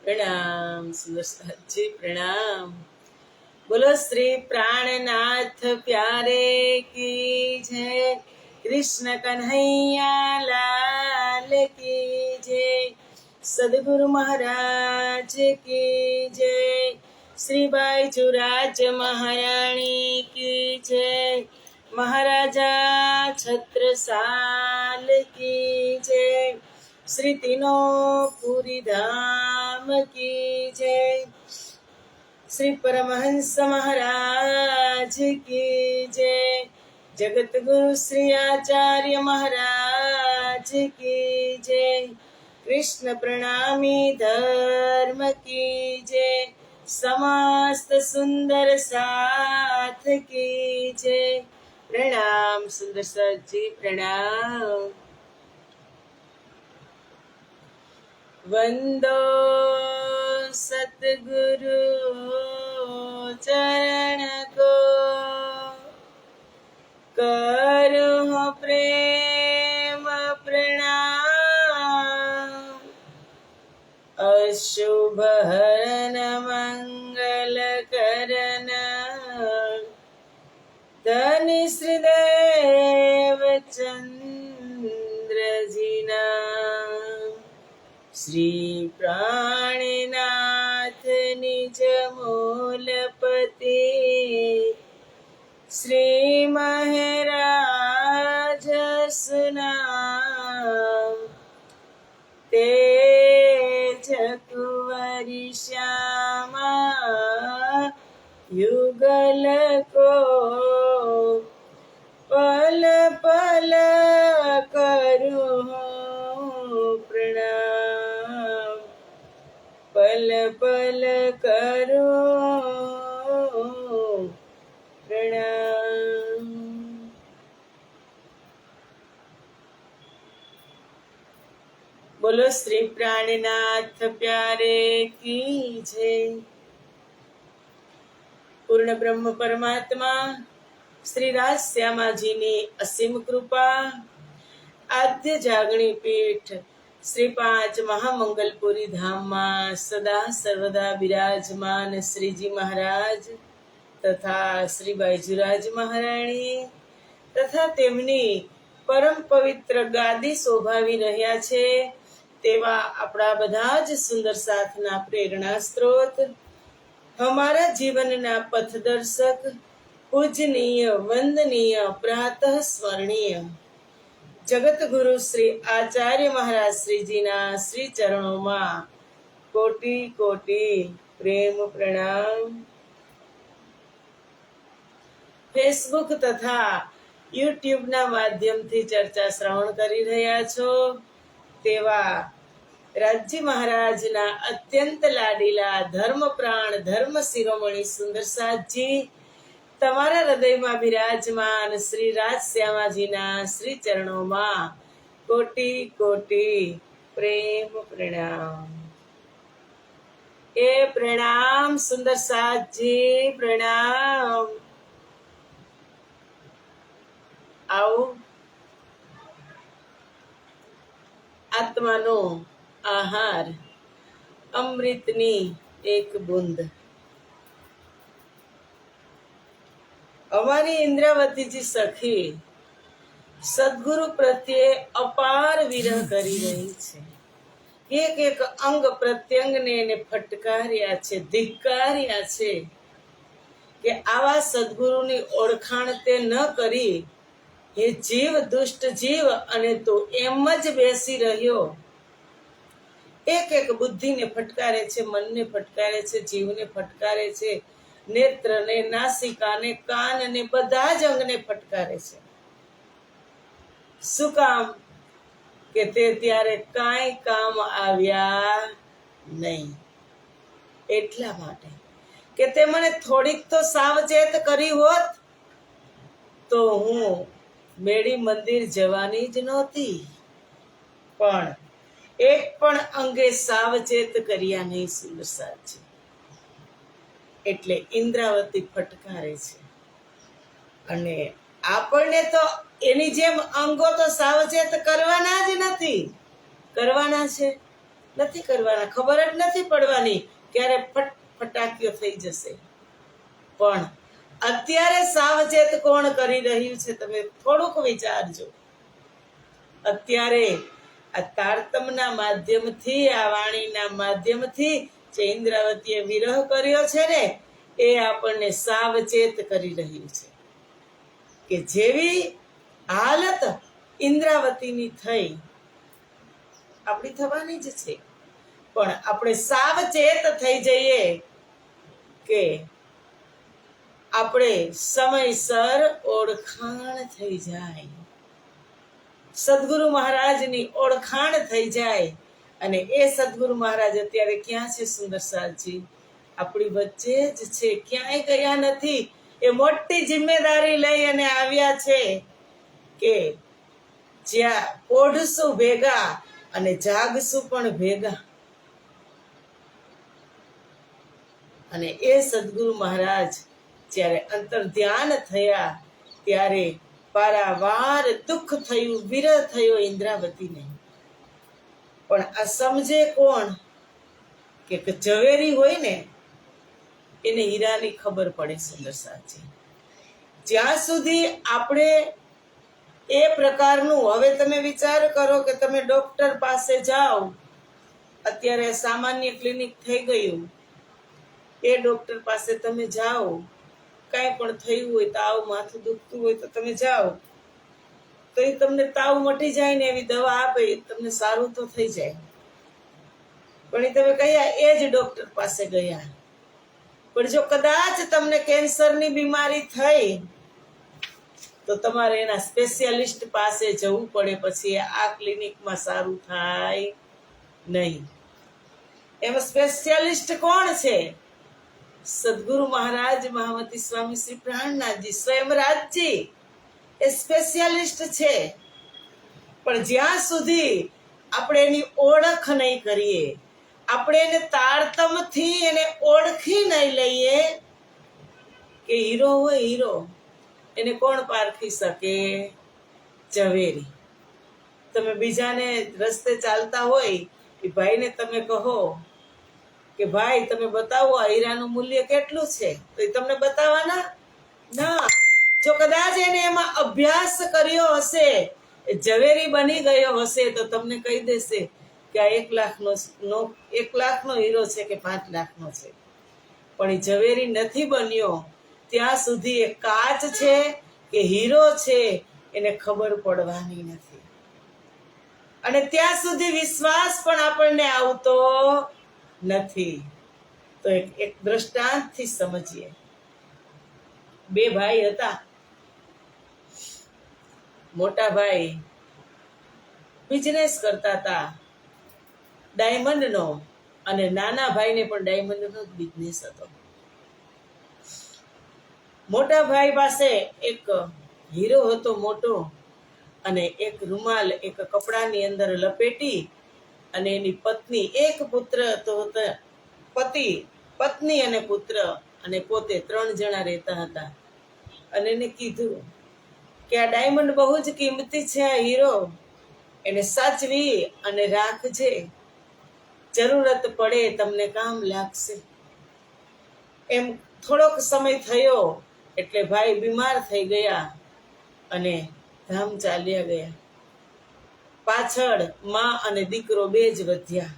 प्रणाम सुंदर जी प्रणाम। बोलो श्री प्राणनाथ प्यारे की जय। कृष्ण कन्हैया लाल की जय। सदगुरु महाराज की जय। श्री बाईचुराज महारानी की जय। महाराजा छत्रसाल की जय। श्री तीनों पुरी धाम की जय। श्री परमहंस महाराज की जय। जगत गुरु श्री आचार्य महाराज की जय। कृष्ण प्रणामी धर्म की जय। समस्त सुंदर साथ की जय। प्रणाम सुंदर साथ जी प्रणाम। वंदो सतगुरु चरण को, करो प्रेम प्रणाम। अशुभ हरन मंगल करन, धनि श्रीदेव चंद्र जीना। श्री प्राणनाथ निज मूलपति, श्री महाराज सुनाम। तेज कुंवरी श्यामा युगल को, पल पल करूं प्रणाम। पल पल करूं प्रणाम। बोलो श्री प्राणनाथ प्यारे की जय। पूर्ण ब्रह्म परमात्मा श्री राज श्यामा जी ने असीम कृपा, आद्य जागणी पीठ श्री 5 महामंगलपुरी धाम में सदा सर्वदा विराजमान श्रीजी महाराज तथा श्री बाईजुराज महाराणी तथा तेमनी परम पवित्र गादी शोभावी रह्या छे तेवा आपड़ा बधा ज सुंदर साथना प्रेरणा स्त्रोत, हमारा जीवनना पथदर्शक, पूजनीय वंदनीय प्रातः स्मरणीय जगत गुरु श्री आचार्य महाराज श्री जी ना श्री चरणों में कोटि कोटि प्रेम प्रणाम। फेसबुक तथा यूट्यूब ना माध्यम थी चर्चा श्रवण करी रह्या छो तेवा राजी महाराज ना अत्यंत लाडीला धर्म प्राण धर्म शिरोमणि सुंदर साथ जी तमारा हृदय में विराजमान श्री राज श्यामाजी ना श्री चरणों में कोटि कोटि प्रेम प्रणाम। ए प्रणाम सुंदर साथ जी प्रणाम। आओ आत्मानो आहार अमृतनी एक बूंद। हमारी इंद्रावती जी सखी सदगुरु प्रत्ये अपार विरह करी रही छे। एक एक अंग प्रत्यंग ने फटकार्या छे, धिक्कार्या छे के आवा सदगुरुनी ओळखाण ते न करी हे जीव दुष्ट जीव अने तो एम ज बेसी रह्यो। एक एक बुद्धि ने फटकारे छे, मन ने फटकारे छे, जीव ने फटकारे छे, नेत्र ने, नासिका ने, कान ने, बधा ज अंग ने फटकारे छे। शुं काम के ते त्यारे काई काम आव्या नहीं। एटला माटे के ते मने थोड़ीक तो सावचेत करी होत तो हूँ मेड़ी मंदिर जवानी ज नहोती, पण एक पण अंगे सावचेत कर्या नहीं सुंदर साथी। एटले इंद्रावती फटकारे छे अने आपणे तो एनी जेम अंगो तो सावचेत करवाना ज नथी, करवाना छे નથી કરવાના, ખબર જ નથી પડવાની ક્યારે ફટાક્યો થઈ જશે. પણ અત્યારે સાવચેત કોણ કરી રહ્યું છે તમે થોડુંક વિચારજો. અત્યારે આ તારતમના માધ્યમથી, આ વાણીના માધ્યમથી જે ઇન્દ્રાવતીએ વિરહ કર્યો છે ને, એ આપણને સાવચેત કરી રહ્યું છે કે જેવી હાલત ઇન્દ્રાવતીની થઈ આપણી થવાની જ છે, પણ આપણે સાવચેત થઈ જઈએ કે આપણે સમયસર ઓળખાણ થઈ જાય, સદગુરુ મહારાજની ઓળખાણ થઈ જાય. અને એ સદગુરુ મહારાજ અત્યારે ક્યાં છે સુંદરસાજી? આપણી વચ્ચે જ છે, ક્યાંય ગયા નથી. એ મોટી જિમ્મેદારી લઈ અને આવ્યા છે કે જ્યાં પોઢશું ભેગા અને જાગશું પણ ભેગા. અને એ સદગુરુ મહારાજ જ્યારે અંતર ધ્યાન થયા ત્યારે પારાવાર દુઃખ થયું, વિરહ થયો ઇન્દ્રાવતીને. પણ આ સમજે કોણ કે ઝવેરી હોય ને એને હીરાની ખબર પડે. સુંદર સાચી, જ્યાં સુધી આપણે એ પ્રકારનું, હવે તમે વિચાર કરો કે તમે ડોક્ટર પાસે જાઓ, અત્યારે સામાન્ય ક્લિનિક થઈ ગયું, એ ડોક્ટર પાસે તમે જાઓ, કાંઈ પણ થયું હોય, તાવ, માથું દુખતું હોય તો તમે જાઓ, તો એ તમને તાવ મટી જાય ને એવી દવા આપે, તમને સારું તો થઈ જાય. પણ એ તમે કયા એ જ ડોક્ટર પાસે ગયા. પણ જો કદાચ તમને કેન્સરની બીમારી થઈ તો તમારે એના સ્પેશિયાલિસ્ટ પાસે જવું પડે, પછી આ ક્લિનિકમાં સારું થાય નહીં. એમાં સ્પેશિયાલિસ્ટ કોણ છે? સદગુરુ મહારાજ, મહામતી સ્વામી શ્રી પ્રાણનાથજી, સ્વયં રાજજી એ સ્પેશિયાલિસ્ટ છે. પણ જ્યાં સુધી આપણે એની ઓળખ નહીં કરીએ, આપણે એને તારતમથી એને ઓળખી નહીં લઈએ કે હીરો હોય હીરો, એને કોણ પારખી શકે? ઝવેરી. તમે બીજાને રસ્તે ચાલતા હોય એ ભાઈને તમે કહો કે ભાઈ તમે બતાવો આ હીરાનું મૂલ્ય કેટલું છે, તો એ તમને બતાવવાના ના. જો કદાચ એને એમાં અભ્યાસ કર્યો હશે, ઝવેરી બની ગયો હશે, તો તમને કહી દેશે કે આ 1 લાખનો હીરો છે કે 5 લાખનો છે. પણ એ ઝવેરી નથી બન્યો ત્યાં સુધી એ કાચ છે કે હીરો છે એને ખબર પડવાની નથી. અને ત્યાં સુધી વિશ્વાસ પણ આપણને આવતો નથી. તો એક દ્રષ્ટાંતથી સમજીએ. 2 ભાઈ હતા. મોટા ભાઈ બિઝનેસ કરતા હતા ડાયમંડનો, અને નાના ભાઈને પણ ડાયમંડનો જ બિઝનેસ હતો. મોટા ભાઈ પાસે એક હીરો હતો મોટો, અને એક રૂમાલ એક કપડાની અંદર લપેટી, અને એની પત્ની, એક પુત્ર હતો, પતિ, પત્ની અને પુત્ર, અને પોતે 3 જણા રહેતા હતા. અને એને કીધું કે આ ડાયમંડ બહુ જ કિંમતી છે, આ હીરો એને સાચવી અને રાખજે, જરૂરત પડે તમને કામ લાગશે. એમ થોડોક સમય થયો એટલે ભાઈ બીમાર થઈ ગયા અને ધામ ચાલ્યા ગયા. પાછળ માં અને દીકરો 2 જ વધ્યા.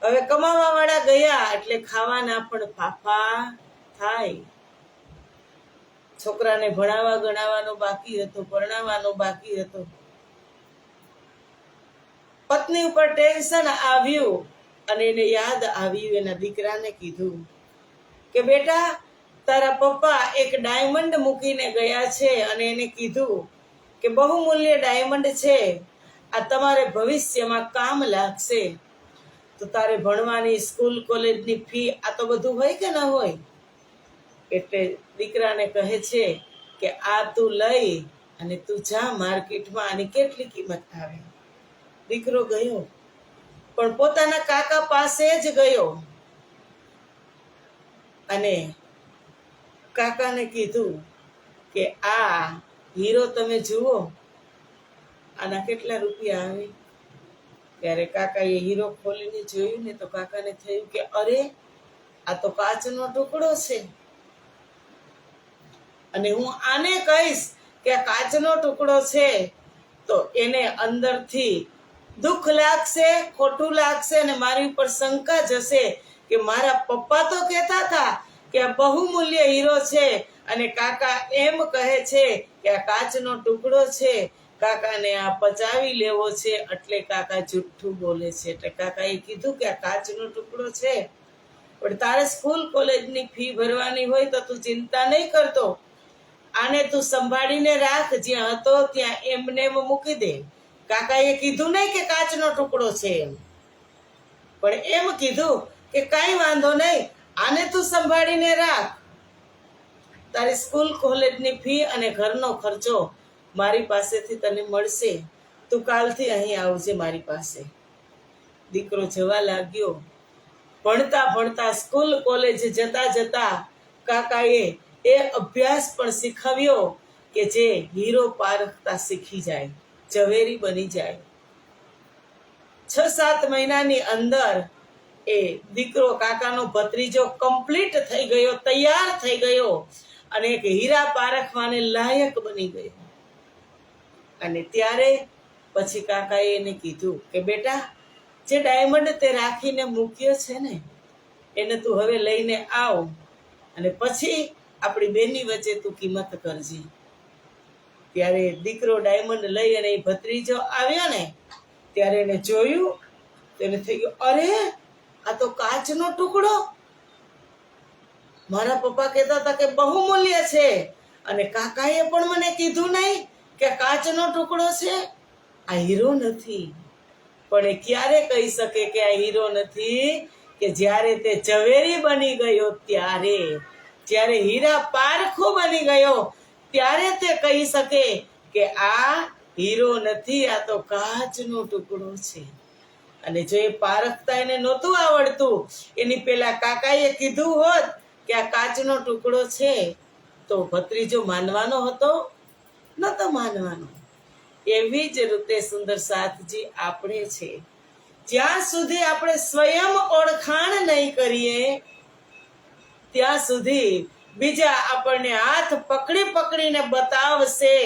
હવે કમાવા વાળા ગયા એટલે ખાવાના પણ ફાફા થાય. છોકરાને ભણાવવા ગણાવવાનો બાકી હતો, પરણાવવાનો બાકી હતો. પત્ની ઉપર ટેન્શન આવ્યું અને એને યાદ આવ્યું, એના દીકરાને કીધું કે બેટા તારા પપ્પા એક ડાયમંડ મૂકીને ગયા છે, અને એને કીધું કે બહુમૂલ્ય ડાયમંડ છે, આ તમારે ભવિષ્યમાં કામ લાગશે. તો તારે ભણવાની સ્કૂલ કોલેજની ફી, આ તો બધું હોય કે ના હોય? એટલે દીકરાને કહે છે કે આ તું લઈ અને તું જા માર્કેટમાં, આની કેટલી કિંમત આવે. દીકરો ગયો, પણ પોતાના કાકા પાસે જ ગયો અને કાકાને કીધું કે આ હીરો તમે જુઓ, આના કેટલા રૂપિયા આવે? ત્યારે કાકાએ હીરો ખોલીને જોયું ને તો કાકાને થયું કે અરે, આ તો કાચનો ટુકડો છે, અને હું આને કહીશ કે આ કાચનો ટુકડો છે તો એને અંદરથી દુઃખ લાગશે, ખોટું લાગશે, અને મારી ઉપર શંકા જશે કે મારા પપ્પા તો કહેતા હતા કે આ બહુમૂલ્ય હીરો છે, અને કાકા એમ કહે છે કે આ કાચનો ટુકડો છે, કાકાને આ પચાવી લેવો છે, એટલે કાકા જુઠ્ઠું બોલે છે. એટલે કાકાએ કીધું કે આ કાચનો ટુકડો છે, પણ તારે સ્કૂલ કોલેજની ફી ભરવાની હોય તો તું ચિંતા નહીં કરતો, આને તું સંભાળીને રાખ, જ્યાં હતો ત્યાં એમને એમ મૂકી દે. કાકાએ કીધું નહીં કે કાચનો ટુકડો છે એમ, પણ એમ કીધું કે કાંઈ વાંધો નહીં, આને તું સંભાળીને રાખ, તારી સ્કૂલ કોલેજની ફી અને ઘરનો ખર્ચો મારી પાસેથી તને મળશે, તું કાલથી અહીં આવજે મારી પાસે. દીકરો જવા લાગ્યો. ભણતા ભણતા સ્કૂલ કોલેજ જતા જતા કાકાએ એ અભ્યાસ પણ શીખવ્યો કે જે હીરો પારખતા શીખી જાય, ઝવેરી બની જાય. 6-7 મહિનાની અંદર એ દીકરો કાકાનો ભત્રીજો કમ્પ્લીટ થઈ ગયો, તૈયાર થઈ ગયો, અને એક હીરા પારખવાને લાયક બની ગયો. અને ત્યારે પછી કાકાએ એને કીધું કે બેટા, જે ડાયમંડ તે રાખીને મૂક્યો છે ને એને તું હવે લઈને આવ, અને પછી આપણી બેની વચ્ચે તું કિંમત કરજે. ત્યારે દીકરો ડાયમંડ લઈ અને એ ભત્રીજો આવ્યો ને ત્યારે એને જોયું, તેને થઈ ગયું અરે, આ તો કાચનો ટુકડો, મારા પપ્પા કહેતા હતા કે બહુમૂલ્ય છે, અને કાકાએ પણ મને કીધું નહીં કે કાચનો ટુકડો છે, આ હીરો નથી. પણ એ ક્યારે કહી શકે કે આ હીરો નથી? કે જ્યારે તે ઝવેરી બની ગયો ત્યારે, જ્યારે હીરા પારખો બની ગયો ત્યારે તે કહી શકે કે આ હીરો નથી, આ તો કાચનો ટુકડો છે. અને જો એ પારખતા એને નહોતું આવડતું, એની પેલા કાકાએ કીધું હોત કે આ કાચનો ટુકડો છે, તો ભત્રીજો માનવાનો હતો? નતો માનવાનો. એવી જ રીતે સુંદર સાથજી આપણે છે, જ્યાં સુધી આપણે સ્વયં ઓળખાણ નહીં કરીએ ત્યાં સુધી બીજા આપણને હાથ પકડી પકડીને બતાવશે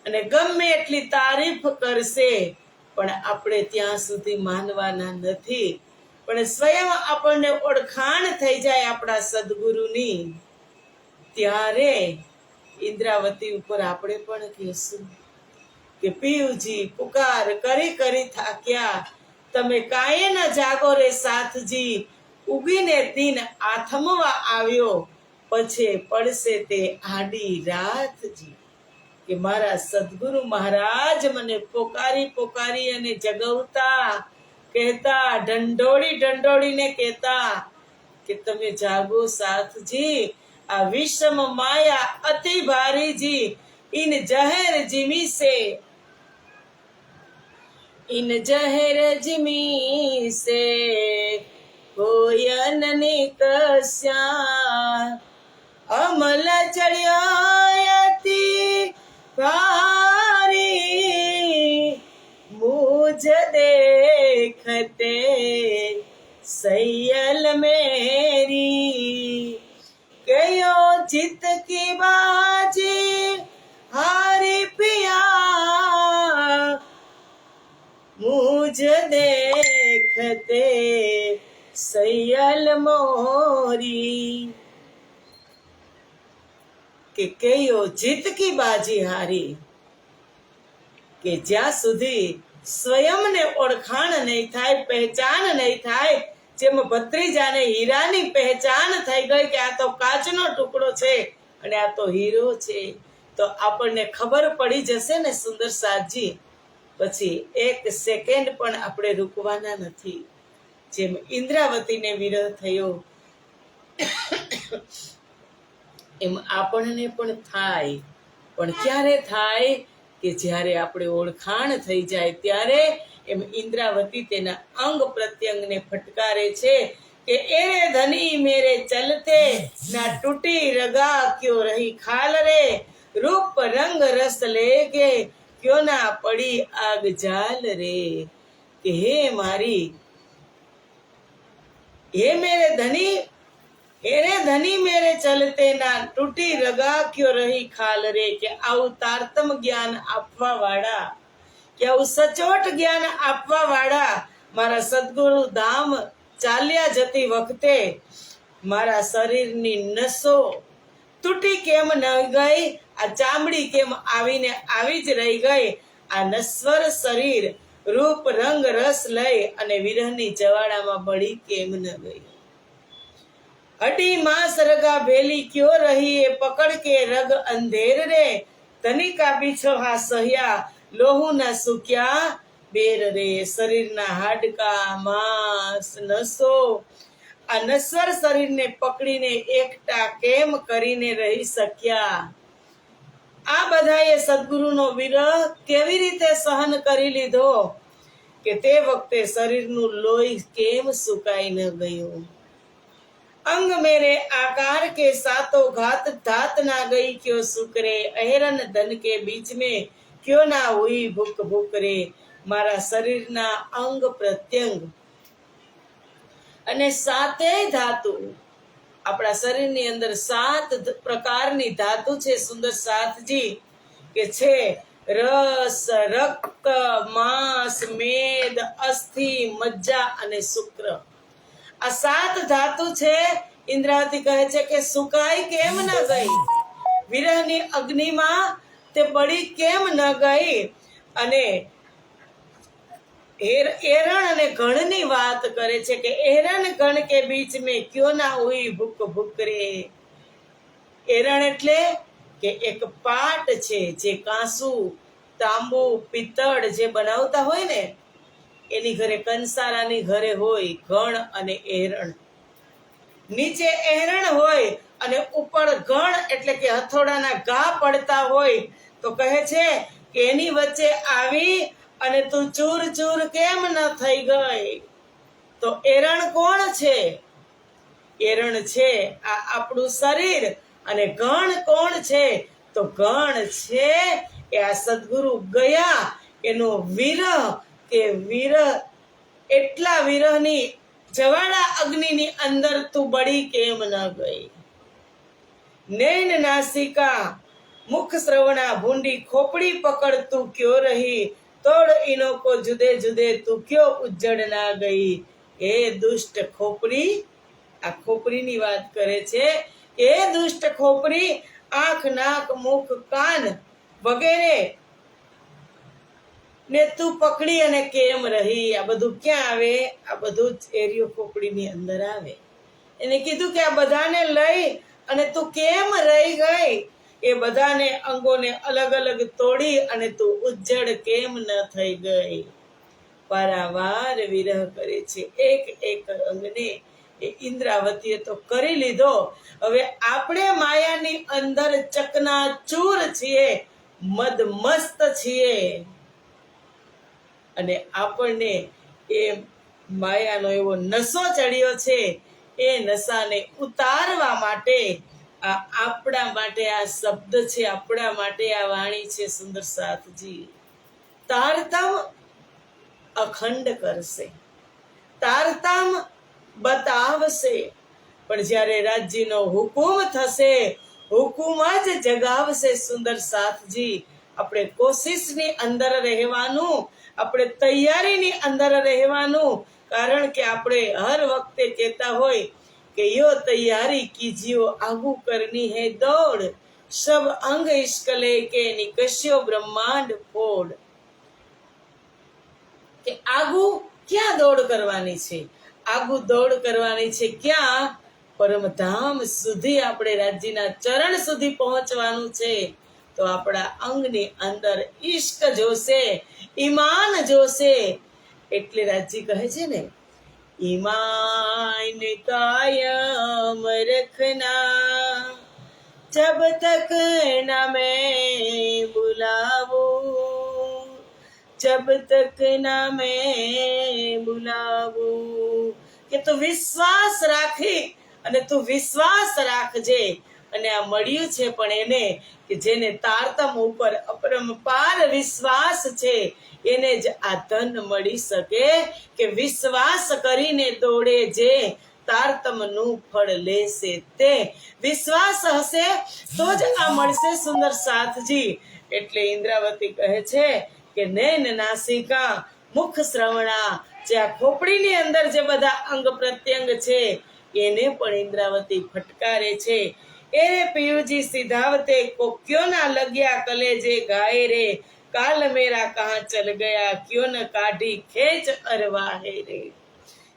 અને ગમે એટલી તારીફ કરશે, પણ આપણે ત્યાં સુધી માનવાના નથી. પણ સ્વયં આપણને ઓળખાણ થઈ જાય આપણા સદગુરુની, ત્યારે ઇન્દ્રાવતી ઉપર આપણે પણ કહેશું કે પીયુજી પુકાર કરી કરી થાક્યા, તમે કાંઈ ન જાગો રે સાથજી, ઉગીને દિન આથમવા આવ્યો, પછી પડશે તે આડી રાતજી. કે મારા સદગુરુ મહારાજ મને પોકારી પોકારી અને જગવતા કહેતા, ઢંઢોળી ઢંઢોળીને કહેતા કે તમે જાગો સાથજી, આ વિષમ માયા અતિ ભારીજી, ઇન જહેર જીમી સે, ઇન જહેર જીમી સે કોયન નિકસ્યા, અમલ ચડ્યાયતિ ભારી, મુझ देखते सैयल मेरी, कयो चित की बाजी हारी पिया, मुझ देखते सैयल मोरी. કે કયો જીત કી બાજી હારી, કે જ્યાં સુધી સ્વયંને ઓળખાણ નહીં થાય, પહેચાન નહીં થાય, જેમ ભત્રીજાને હીરાની પહેચાન થઈ ગઈ કે આ તો કાચનો ટુકડો છે અને આ તો હીરો છે, તો આપણને ખબર પડી જશે ને સુંદર સાથજી, પછી 1 સેકન્ડ પણ આપણે રૂકવાના નથી. જેમ ઇન્દ્રાવતીને વિરહ થયો એમ આપણને પણ થાય, પણ ક્યારે થાય? કે જ્યારે આપણે ઓળખાણ થઈ જાય ત્યારે. એમ ઇન્દ્રાવતી તેના અંગ પ્રત્યંગને ફટકારે છે કે એરે ધની મેરે ચલતે, ના તૂટી રગા ક્યો રહી ખાલ રે, રૂપ રંગ રસ લેગે ક્યો ના પડી આગ જાલ રે. कि हे मारी हे मेरे धनी मेरे चलते ना तूटी रगा क्यों रही खाल रे કે આવું તારતમ જ્ઞાન આપવા વાળા કે આવું સચોટ જ્ઞાન આપવા વાળા મારા સદગુરુ ધામ ચાલ્યા જતી વખતે મારા શરીરની નસો તૂટી કેમ ન ગઈ, આ ચામડી કેમ આવીને આવી જ રહી ગઈ, આ નશ્વર શરીર રૂપ રંગ રસ લઈ અને વિરહની જવાળામાં બળી કેમ ન ગઈ। हड्डी मांस रगा भेली क्यों रही है पकड़ के रग अंधेर रे, तनिका पीछो हा सह्या लोहू ना सुक्या बेर रे। शरीરના હાડકા માંસ નસો આ નશ્વર શરીરને પકડીને એકટા કેમ કરીને રહી શક્યા? આ બધાએ સદગુરુનો વિરહ કેવી રીતે સહન કરી લીધો કે તે વખતે શરીરનું લોહી કેમ સુકાઈ ન ગયું? अंग मेरे आकार के सातों घात धात ना गई क्यों सुकरे, अहेरन धन के बीच में क्यों ना हुई भूख भूख रे। मारा शरीરના અંગ પ્રત્યંગ અને સાતેય ધાતુ, આપણા શરીરની અંદર 7 પ્રકારની ધાતુ છે સુંદર સાથજી, કે છે રસ, રક્ત, માંસ, મેદ, અસ્થિ, મજ્જા અને શુક્ર। આ 7 ધાતુ છે। ઇન્દ્રાવતી કહે છે કે સુકાઈ કેમ ન ગઈ? વિરહની અગ્નિમાં તે બળી કેમ ન ગઈ? અને એરણ અને ઘણની વાત કરે છે કે એરણ ઘણ કે બીચ મેં ક્યો ના હુઈ ભૂખ ભૂખ રે। એરણ એટલે કે એક પાટ છે જે કાંસુ, તાંબુ, પિત્તળ જે બનાવતા હોય ને એની ઘરે, કંસારાની ઘરે હોય ઘણ અને એરણ। નીચે એરણ હોય અને ઉપર ઘણ એટલે કે હથોડાના ઘા પડતા હોય, તો કહે છે કે એની વચ્ચે આવી અને તું ચૂર ચૂર કેમ ન થઈ ગઈ? તો એરણ કોણ છે? એરણ છે આ આપણું શરીર। અને ઘણ કોણ છે? તો ઘણ છે એ આ સદગુરુ ગયા એનો વિરહ, કે વિરહ એટલા વિરહની જવાળા અગ્નિની અંદર તું બળી કેમ ન ગઈ? નૈન નાસિકા મુખ શ્રવણા ભૂંડી ખોપડી પકડ તું ક્યો રહી, તોડ ઇનો કો જુદે જુદે તું ક્યો ઉજ્જડ ના ગઈ। એ દુષ્ટ ખોપડી, આ ખોપડીની વાત કરે છે। એ દુષ્ટ ખોપડી આંખ, નાક, મુખ, કાન વગેરે ને તું પકડી અને કેમ રહી? આ બધું ક્યાં આવે? આ બધું જ એરિયો ખોપડીની અંદર આવે। એને કીધું કે આ બધાને લઈ અને તું કેમ રહી ગઈ? એ બધાને અંગોને અલગ અલગ તોડી અને તું ઉજ્જડ કેમ ન થઈ ગઈ? પારાવાર વિરહ કરે છે એક એક અંગને। એ ઇન્દ્રાવતીએ તો કરી લીધો। હવે આપણે માયાની અંદર ચકનાચૂર છીએ, મદમસ્ત છીએ, અને આપણને એ માયાનો એવો નશો ચડ્યો છે। એ નશાને ઉતારવા માટે આ આપણા માટે આ શબ્દ છે, આપણા માટે આ વાણી છે સુંદર સાથજી। તારતમ અખંડ કરશે, તારતમ બતાવશે, પણ જ્યારે રાજ્યનો હુકુમ થશે, હુકુમ જ જગાવશે સુંદર સાથજી। આપણે કોશિશની અંદર રહેવાનું, આપણે તૈયારીની અંદર રહેવાનું, કારણ કે આપણે હર વખતે કહેતા હોય કે યો તૈયારી કીजियो આગુ કરની હે દોડ, સબ અંગ ઇશ્કલે કે નિકસ્યો બ્રહ્માંડ ફોડ। કે આગુ ક્યાં દોડ કરવાની છે? આગુ દોડ કરવાની છે ક્યાં? પરમધામ સુધી, આપણે રાજ્યના ચરણ સુધી પહોંચવાનું છે। તો આપણા અંગની અંદર ઈશ્ક જોશે, ઈમાન જોશે। એટલે રાજજી કહે છે ને, ईमान कायम रखना जब तक न मैं बुलाऊं, जब तक न मैं बुलाऊं। કે તું વિશ્વાસ રાખી અને તું વિશ્વાસ રાખજે અને આ મળ્યું છે પણ એને કે જેને તારતમ ઉપર અપરંપાર વિશ્વાસ છે એને જ આ ધન મળી શકે, કે વિશ્વાસ કરીને દોડે જે તારતમનું ફળ લેશે તે. વિશ્વાસ હશે તો જ આ મળશે સુંદર સાથજી. એટલે ઇન્દ્રાવતી કહે છે કે નૈન નાસિકા મુખ શ્રવણા, જે આ ખોપડીની અંદર જે બધા અંગ પ્રત્યંગ છે એને પણ ઇન્દ્રાવતી ફટકારે છે. એ પિયુજી સિધાવતે કો ક્યો ના લગ્યા કલેજે ગાય રે, કાલ મેરા કહા ચલ ગયા ક્યો ન કાઢી ખેંચ અરવાહે રે.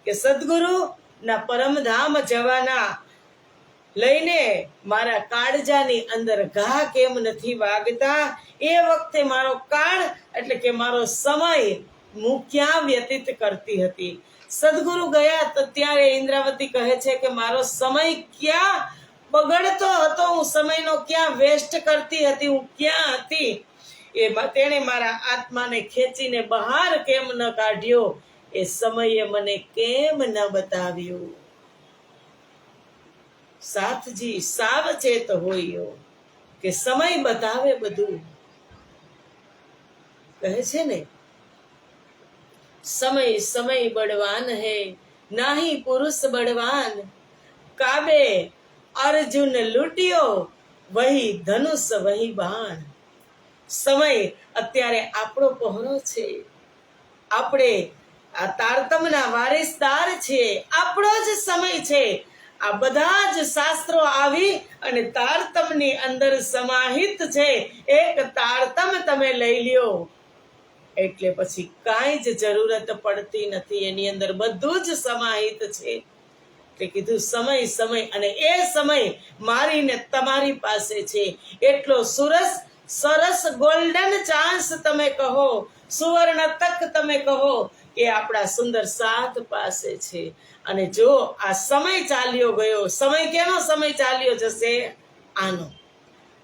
કે સદગુરુ ના પરમધામ જવાના લઈને મારા કાળજાની અંદર ઘા કેમ નથી વાગતા, એ વખતે મારો કાળ એટલે કે મારો સમય હું ક્યાં વ્યતીત કરતી હતી. સદગુરુ ગયા તો ત્યારે ઇન્દ્રાવતી કહે છે કે મારો સમય ક્યાં બગડતો હતો, હું સમયનો ક્યાં વેસ્ટ કરતી હતી, હું ક્યાં હતી. તેણે મારા આત્માને ખેંચીને બહાર કેમ ન કાઢ્યો, એ સમયે મને કેમ ન બતાવ્યું. સાથજી સાવચેત હોઈયો કે સમય બતાવે બધું. કહે છે ને સમય સમય બળવાન હે નાહી પુરુષ બળવાન, કાબે અર્જુન લૂટ્યો વહી ધનુષ વહી બાણ. સમય અત્યારે આપણો પહોરો છે, આપણે આ તારતમના વારિસદાર છીએ, આપણો જ સમય છે. આ બધા જ શાસ્ત્રો આવી અને તારતમની અંદર સમાહિત છે. એક તારતમ તમે લઈ લ્યો એટલે પછી કાંઈ જ જરૂરત પડતી નથી, એની અંદર બધું જ સમાહિત છે. એટલે કીધું સમય સમય, અને એ સમય મારીને તમારી પાસે છે. એટલો સરસ ગોલ્ડન ચાન્સ તમે કહો, સુવર્ણ તક તમે કહો, એ આપણા સુંદર સાથ પાસે છે. અને જો આ સમય ચાલ્યો ગયો, સમય કેનો સમય ચાલ્યો જશે? આનો.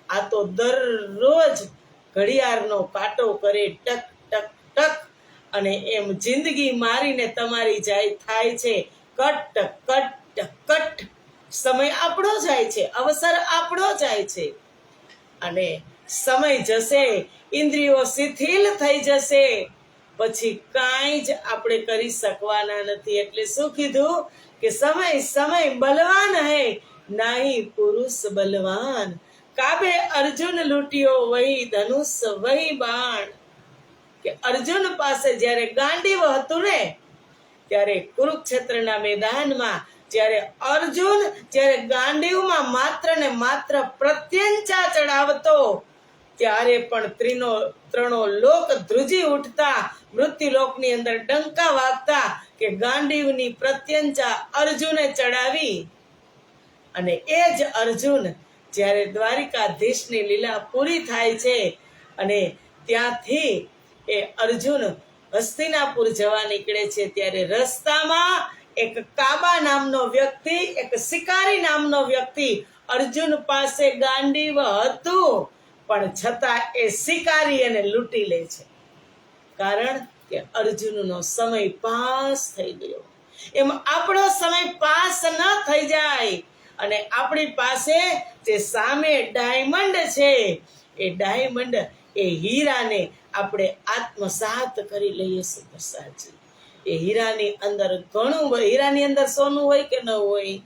આ તો દરરોજ ઘડિયાળનો કાંટો કરે ટક ટક ટક, અને એમ જિંદગી મારીને તમારી થાય છે કટ કટ કટ. સમય આપણો જાય છે, અવસર આપણો જાય છે, અને સમય જશે, ઇન્દ્રિયો શિથિલ થઈ જશે, પછી કાંઈ જ આપણે કરી શકવાના નથી. એટલે શું કીધું કે સમય સમય બલવાન હૈ નાહી પુરુષ બલવાન, કાબે અર્જુન લૂટ્યો વહી ધનુષ વહી બાણ. કે અર્જુન પાસે જ્યારે ગાંડીવ હતું ને, ત્યારે કુરુક્ષેત્રના મેદાનમાં જ્યારે અર્જુન જ્યારે ગાંડીવમાં માત્ર ને માત્ર પ્રત્યંચા ચડાવતો, ત્યારે પણ ત્રણો લોક ધ્રુજી ઉઠતા, મૃત્યુલોકની અંદર ડંકા વાગતા કે ગાંડીવની પ્રત્યંચા અર્જુને ચડાવી. અને એ જ અર્જુન જ્યારે દ્વારિકાધીશની લીલા પૂરી થાય છે અને ત્યાંથી એ અર્જુન હસ્તિનાપુર જવા નીકળે છે, ત્યારે રસ્તામાં એક કાબા નામનો વ્યક્તિ, એક શિકારી નામનો વ્યક્તિ અર્જુન પાસે ગાંડીવ હતું, પણ છતાં એ શિકારી એને લૂંટી લે છે. કારણ કે અર્જુનનો સમય પાસ થઈ ગયો. એમ આપણો સમય પાસ ન થઈ જાય, અને આપણી પાસે જે સામે ડાયમંડ છે, એ ડાયમંડ એ હીરાને આપણે આત્મસાત કરી લઈએ. સુપરસાજી, એ હીરાની અંદર ઘણું, હીરાની અંદર સોનું હોય કે ન હોય,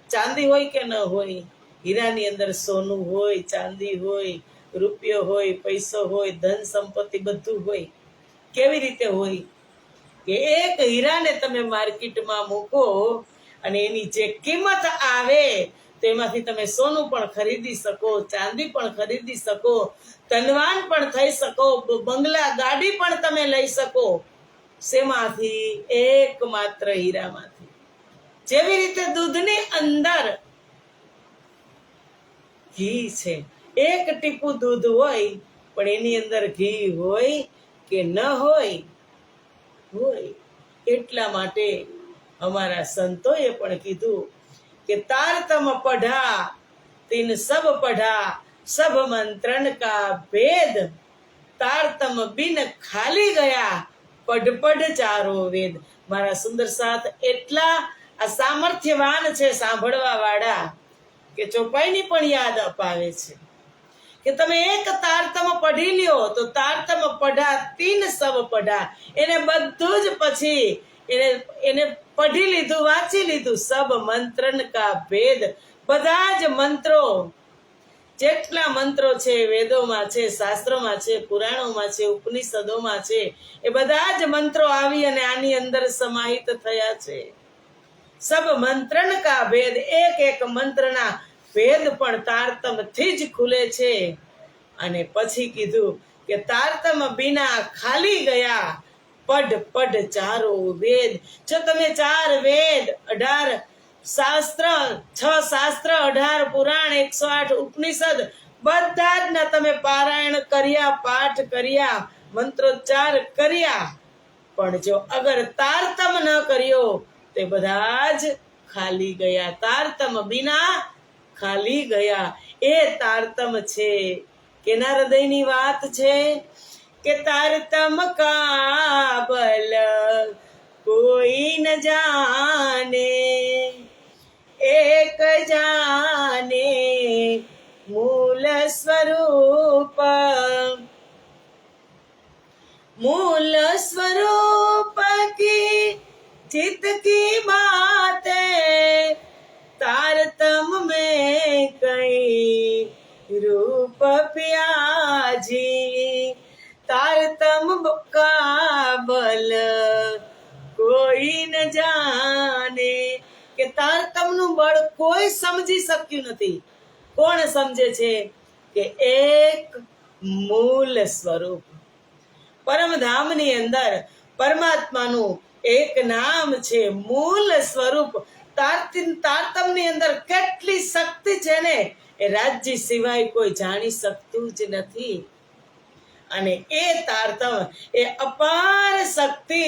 ચાંદી હોય કે ન હોય? હીરાની અંદર સોનું હોય, ચાંદી હોય, રૂપિયો હોય, પૈસો હોય, ધન સંપત્તિ બધું હોય. કેવી રીતે હોય? કે એક હીરાને તમે માર્કેટમાં મૂકો અને એની જે કિંમત આવે તેમાંથી તમે સોનું પણ ખરીદી શકો, ચાંદી પણ ખરીદી શકો, ધનવાન પણ થઈ શકો, બંગલા ગાડી પણ તમે લઈ શકો. શેમાંથી? એકમાત્ર હીરામાંથી. જેવી રીતે દૂધની અંદર ઘી છે, એક ટીપું દૂધ હોય પણ એની અંદર ઘી હોય કે ન હોય? હોય. એટલા માટે અમારા સંતોએ પણ કીધું કે તારતમ પઢા તીન સબ પઢા, સબ મંત્રણ કા ભેદ, તારતમ બિન ખાલી ગયા પઢ પઢ ચારો વેદ. મારા સુંદર સાથ એટલા આ સામર્થ્યવાન છે સાંભળવા વાળા કે ચોપાઈની પણ યાદ અપાવે છે કે તમે એક તારતમ પઢી લ્યો તો તારતમ પઢા તીન સબ પઢા. એને બધું જ પછી એને પઢી લીધું, વાંચી લીધું. સબ મંત્રન કા ભેદ, બધા જ મંત્રો, જેટલા મંત્રો છે વેદોમાં છે, શાસ્ત્રોમાં છે, પુરાણોમાં છે, ઉપનિષદોમાં છે, એ બધા જ મંત્રો આવી અને આની અંદર સમાહિત થયા છે. સબ મંત્રન કા ભેદ, એક એક મંત્રના ભેદ પણ તારતમથી જ ખુલે છે. અને પછી કીધું કે તારતમ બિના ખાલી ગયા, પઢ પઢ ચારો વેદ. જો તમે 4 વેદ, 18 શાસ્ત્ર, 6 શાસ્ત્ર, 18 પુરાણ, 108 ઉપનિષદ બધા જ ના તમે પારાયણ કર્યા, પાઠ કર્યા, મંત્રોચ્ચાર કર્યા, પણ જો અગર તારતમ ન કર્યો તે બધા જ ખાલી ગયા. તારતમ બિના ખાલી ગયા. એ તારતમ છે. કેના હૃદયની વાત છે? કે તારતમ કા બલ કોઈ ન જાને, એક જાને મૂલ સ્વરૂપ. मूल स्वरूप की चित की बात तारतम में कई रूप प्याजी. तारतम का बल કોઈ ન જાને, કે તારતમનું બળ કોઈ સમજી શક્યું નથી. કોણ સમજે છે? કે એક મૂળ સ્વરૂપ પરમધામની અંદર પરમાત્માનું એક નામ છે, મૂળ સ્વરૂપ. તારતમની અંદર કેટલી શક્તિ છે ને એ રાજ્ય સિવાય કોઈ જાણી શકતું જ નથી. અને એ તારતમ, એ અપાર શક્તિ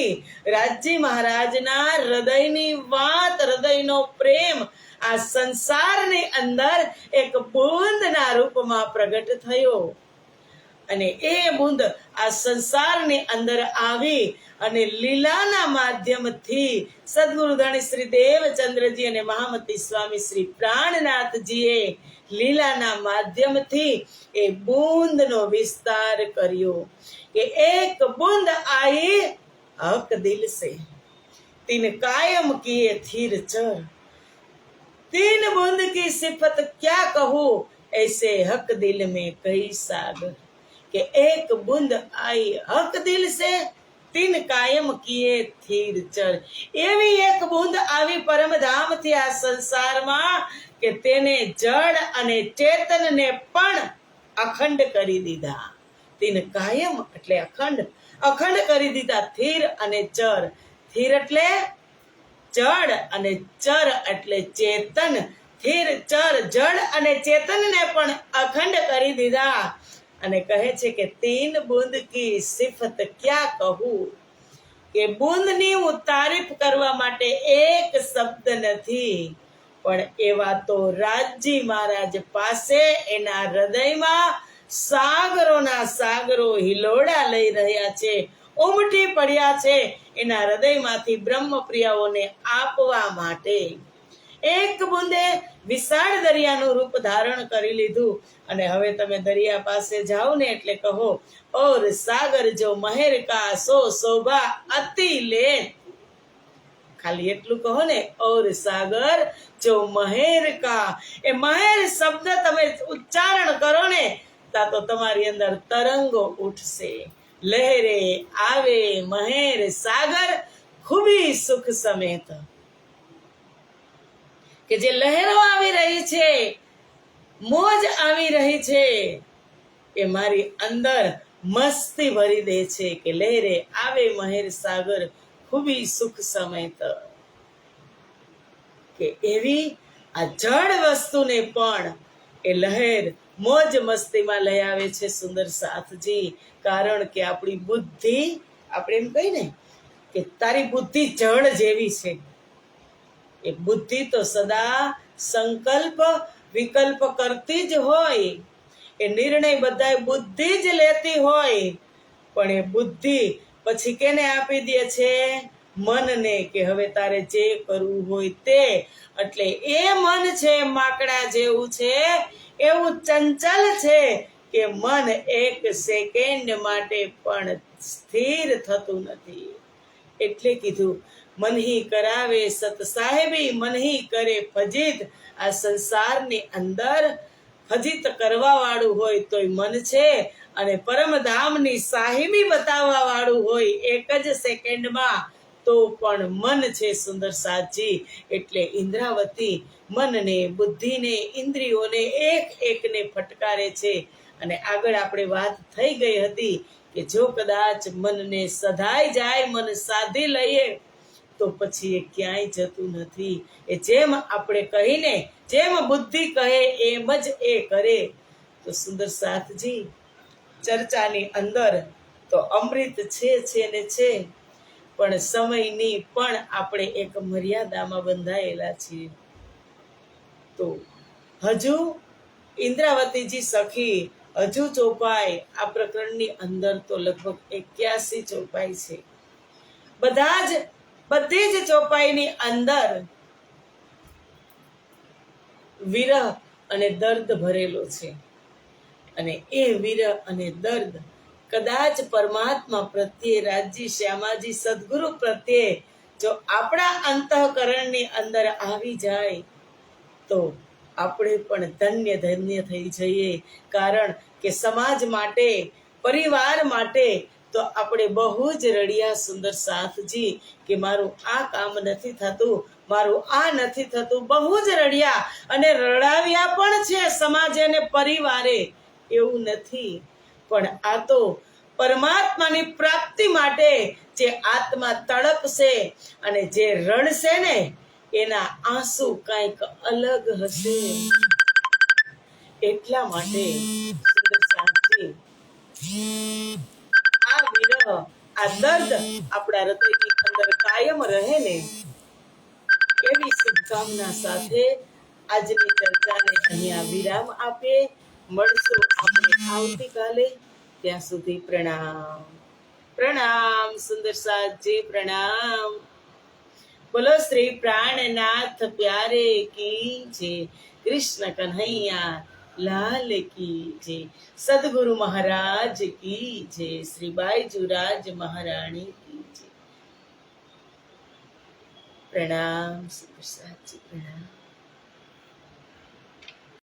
રાજ્ય મહારાજના હૃદયની વાત, હૃદયનો પ્રેમ આ સંસારની અંદર એક બૂંદના રૂપમાં પ્રગટ થયો. અને એ બૂંદ આ સંસારની અંદર આવી અને લીલાના માધ્યમથી સદગુરુ ધણી શ્રી દેવચંદ્રજી અને મહામતી સ્વામી શ્રી પ્રાણનાથજીએ લીલાના માધ્યમથી એ બૂંદનો વિસ્તાર કર્યો. કે એક બૂંદ આઈ હક દિલ સે, તીન કાયમ કિए थीर चर. तीन बूंद की सिफत क्या कहूँ, ऐसे हक दिल में कई सागर. કે એક બુંદ આઈ હક દિલ સે, તીન કાયમ કિए थीर चर. એવી એક બુંદ આવી પરમધામથી આ સંસારમાં કે તેને જડ અને ચેતનને પણ અખંડ કરી દીધા. તીન કાયમ એટલે અખંડ, અખંડ કરી દીધા. થીર અને ચર. થીર એટલે જડ અને ચર એટલે ચેતન. થીર ચર જડ અને ચેતનને પણ અખંડ કરી દીધા. અને કહે છે કે તીન બૂંદ કી સિફત ક્યાં કહું, કે બૂંદની હું તારીફ કરવા માટે એક શબ્દ નથી. પણ એવા તો રાજજી મહારાજ પાસે એના હૃદયમાં સાગરોના સાગરો હિલોડા લઈ રહ્યા છે, ઉમટી પડ્યા છે એના હૃદયમાંથી બ્રહ્મપ્રિયાઓને આપવા માટે. એક બુંદે વિશાળ દરિયાનું રૂપ ધારણ કરી લીધું. અને હવે તમે દરિયા પાસે જાઓ ને એટલે કહો, ઓર સાગર જો મહેર કા સો શોભા અતિ લે. ખાલી એટલું કહો ને, ઓર સાગર જો મહેર કા. એ મહેર શબ્દ તમે ઉચ્ચારણ કરો ને તા તો તમારી અંદર તરંગો ઉઠશે. લહેરે આવે મહેર સાગર ખૂબી સુખ સમેત. કે જે લહેરો આવી રહી છે, મોજ આવી રહી છે, એ મારી અંદર મસ્તી ભરી દે છે. કે લહેરે આવે મહેર સાગર ખૂબી સુખ સમેત. કે એવી આ જડ વસ્તુને પણ એ લહેર મોજ મસ્તીમાં લઈ આવે છે સુંદર સાથજી. કારણ કે આપણી બુદ્ધિ, આપણે એમ કહી ને કે તારી બુદ્ધિ જળ જેવી છે. એ બુદ્ધિ તો સદા સંકલ્પ વિકલ્પ કરતી જ હોય. એ નિર્ણય બધાય બુદ્ધિ જ લેતી હોય. પણ એ બુદ્ધિ પછી કેને આપી દે છે? મનને કે હવે તારે જે કરવું હોય તે. એટલે એ મન છે માકડા જેવું છે, એવું ચંચલ છે કે મન એક સેકન્ડ માટે પણ સ્થિર થતું નથી. એટલે કીધું, મનહી કરાવે સત સાહેબી, મનહી કરે ફજીત. આ સંસારની અંદર ફજીત કરવા વાળું હોય તોય મન છે, અને પરમધામની સાહેબી બતાવવા વાળું હોય એક જ સેકન્ડમાં તો પણ મન છે સુંદર સાજી. એટલે ઇન્દ્રાવતી મનને, બુદ્ધિને, ઇન્દ્રિયોને એક એકને ફટકારે છે. અને આગળ આપણે વાત થઈ ગઈ હતી કે જો કદાચ મનને સધાઈ જાય, મન સાધી લઈએ તો પછી એ ક્યાંય જતું નથી. એ જેમ આપણે કહીને, જેમ બુદ્ધિ કહે એમ જ એ કરે. તો સુંદર સાથજી, ચર્ચાની અંદર તો અમૃત છે ને છે, પણ સમયની પણ આપણે એક મર્યાદામાં બંધાયેલા છીએ. તો હજુ ઇન્દ્રાવતીજી સખી હજુ ચોપાઈ, આ પ્રકરણની અંદર તો લગભગ 81 ચોપાઈ છે. બધી જ ચોપાઈની અંદર વિરહ અને દર્દ ભરેલો છે. અને એ વિરહ અને દર્દ કદાચ પરમાત્મા પ્રત્યે, રાજજી શ્યામાજી સદગુરુ પ્રત્યે જો આપણા અંતઃકરણની અંદર આવી જાય તો આપણે પણ ધન્ય ધન્ય થઈ જઈએ. કારણ કે સમાજ માટે, પરિવાર માટે તો આપણે બહુ જ રડ્યા સુંદર સાથજી કે મારું આ કામ નથી થતું, મારું આ નથી થતું, બહુ જ રડ્યા અને રડાવ્યા પણ છે સમાજે અને પરિવારે. એવું નથી, પણ આ તો પરમાત્માની પ્રાપ્તિ માટે જે આત્મા તડપશે અને જે રડશે ને એના આંસુ કંઈક અલગ હશે. એટલા માટે સુંદર સાથી, આ વિરહ, આ દર્દ આપણા હૃદયની અંદર કાયમ રહે ને એવી શુભકામના સાથે આજની ચર્ચાને અહીંયા વિરામ આપીએ. મળશું આપણે આવતીકાલે. ત્યાં સુધી પ્રણામ. પ્રણામ સુંદર સાજી, પ્રણામ. બોલો શ્રી પ્રાણનાથ પ્યારે કી જય. કૃષ્ણ કન્હૈયા લાલ કી જય. સદગુરુ મહારાજ કી જય. શ્રી બાઈજુરાજ મહારાણી કી જય. પ્રણામ સુંદર સાજી, પ્રણામ.